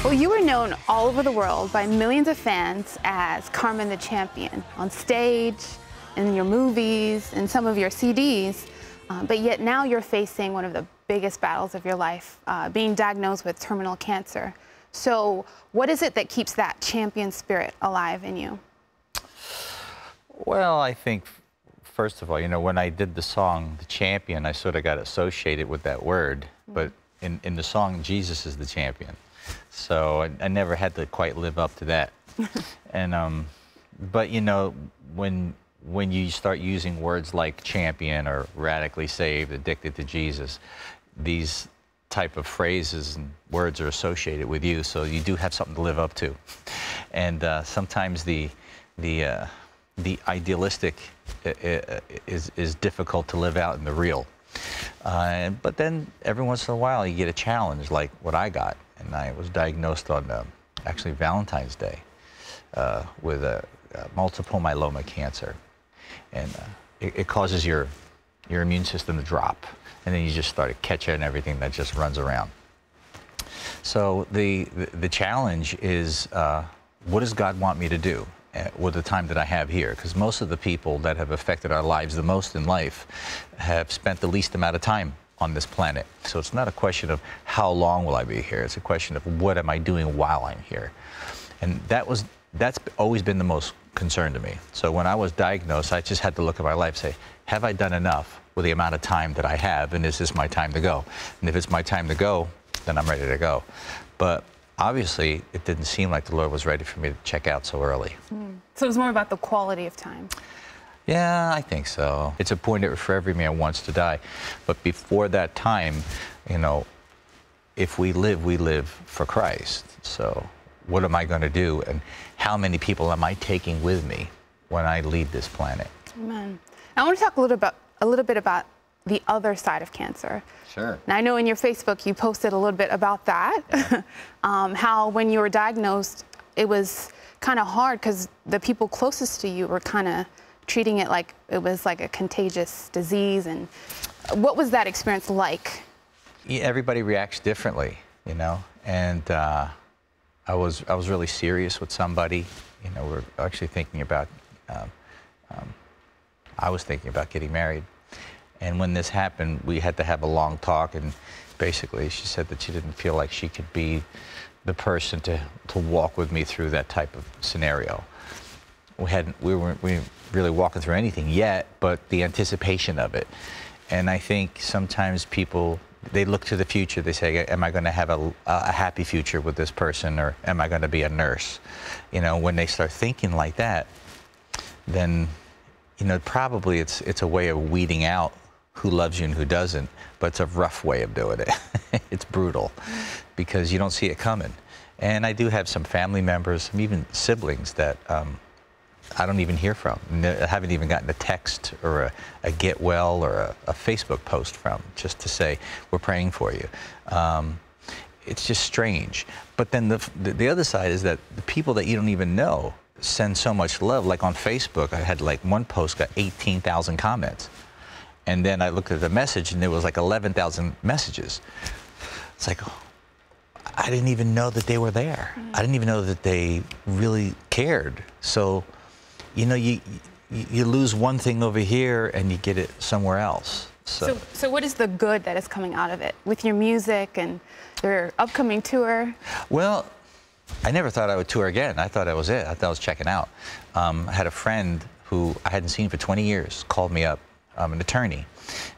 Well, you were known all over the world by millions of fans as Carman the Champion, on stage, in your movies, in some of your CDs, but yet now you're facing one of the biggest battles of your life, being diagnosed with terminal cancer. So what is it that keeps that champion spirit alive in you? Well, I think, first of all, you know, when I did the song, The Champion, I sort of got associated with that word, but in the song, Jesus is the champion. So I never had to quite live up to that. And, but you know, when you start using words like champion or radically saved, addicted to Jesus, these type of phrases and words are associated with you, so you do have something to live up to. And sometimes the idealistic is difficult to live out in the real. But then every once in a while you get a challenge like what I got, and I was diagnosed on actually Valentine's Day with multiple myeloma cancer, and it causes your immune system to drop, and then you just start catching everything that just runs around. So the challenge is, what does God want me to do with the time that I have here? Because most of the people that have affected our lives the most in life have spent the least amount of time on this planet. So it's not a question of how long will I be here, it's a question of what am I doing while I'm here. And that's always been the most concern to me. So when I was diagnosed, I just had to look at my life and say, have I done enough with the amount of time that I have, and is this my time to go? And if it's my time to go, then I'm ready to go. But obviously, it didn't seem like the Lord was ready for me to check out so early. So it was more about the quality of time. Yeah, I think so. It's appointed for every man once to die. But before that time, you know, if we live for Christ. So what am I going to do, and how many people am I taking with me when I leave this planet? Amen. I want to talk a little bit about the other side of cancer. Sure. Now, I know in your Facebook you posted a little bit about that. Yeah. How when you were diagnosed, it was kind of hard because the people closest to you were kind of treating it like it was like a contagious disease. And what was that experience like? Yeah, everybody reacts differently, you know. And I was really serious with somebody. You know, we're actually thinking about. I was thinking about getting married. And when this happened, we had to have a long talk, and basically she said that she didn't feel like she could be the person to walk with me through that type of scenario. We weren't really walking through anything yet, but the anticipation of it. And I think sometimes people, they look to the future, they say, am I going to have a happy future with this person, or am I going to be a nurse? You know, when they start thinking like that, then, you know, probably it's a way of weeding out who loves you and who doesn't, but it's a rough way of doing it. It's brutal because you don't see it coming. And I do have some family members, some even siblings that I don't even hear from. I haven't even gotten a text or a get well or a Facebook post from, just to say, we're praying for you. It's just strange. But then the other side is that the people that you don't even know send so much love. Like on Facebook, I had like one post got 18,000 comments. And then I looked at the message, and there was like 11,000 messages. It's like, oh, I didn't even know that they were there. I didn't even know that they really cared. So, you know, you lose one thing over here, and you get it somewhere else. So what is the good that is coming out of it with your music and your upcoming tour? Well, I never thought I would tour again. I thought that was it. I thought I was checking out. I had a friend who I hadn't seen for 20 years called me up. I'm an attorney,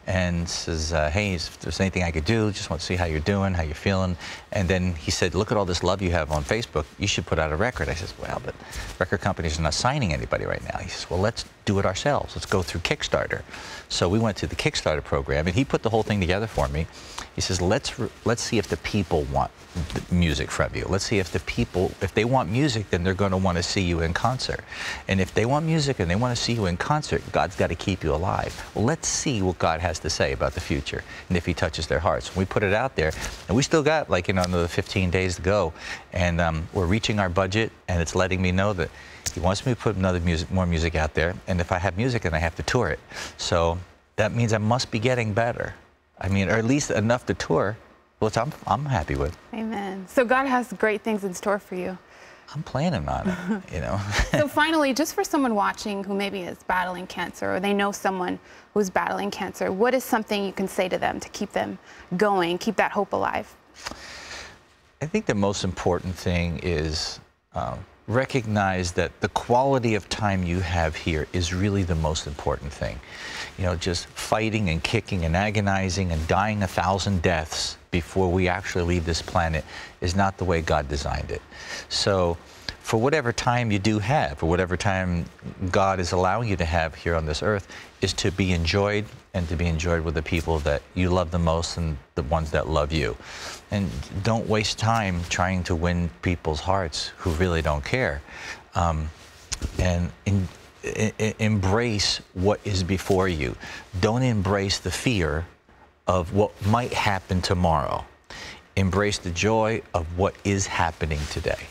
and says, hey, if there's anything I could do, just want to see how you're doing, how you're feeling. And then he said, look at all this love you have on Facebook. You should put out a record. I says, well, but record companies are not signing anybody right now. He says, well, let's do it ourselves. Let's go through Kickstarter. So we went to the Kickstarter program, and he put the whole thing together for me. He says, let's see if the people want the music from you. Let's see if the people, if they want music, then they're going to want to see you in concert. And if they want music and they want to see you in concert, God's got to keep you alive. Well, let's see what God has to say about the future, and if he touches their hearts. We put it out there, and we still got like, you know, another 15 days to go, and we're reaching our budget, and it's letting me know that he wants me to put more music out there, and if I have music, then I have to tour it. So that means I must be getting better. I mean, or at least enough to tour, which I'm happy with. Amen. So God has great things in store for you. I'm planning on it, you know. So finally, just for someone watching who maybe is battling cancer, or they know someone who's battling cancer, what is something you can say to them to keep them going, keep that hope alive? I think the most important thing is recognize that the quality of time you have here is really the most important thing. You know, just fighting and kicking and agonizing and dying 1,000 deaths before we actually leave this planet is not the way God designed it. So for whatever time you do have, or whatever time God is allowing you to have here on this earth, is to be enjoyed, and to be enjoyed with the people that you love the most and the ones that love you. And don't waste time trying to win people's hearts who really don't care. Embrace what is before you. Don't embrace the fear of what might happen tomorrow. Embrace the joy of what is happening today.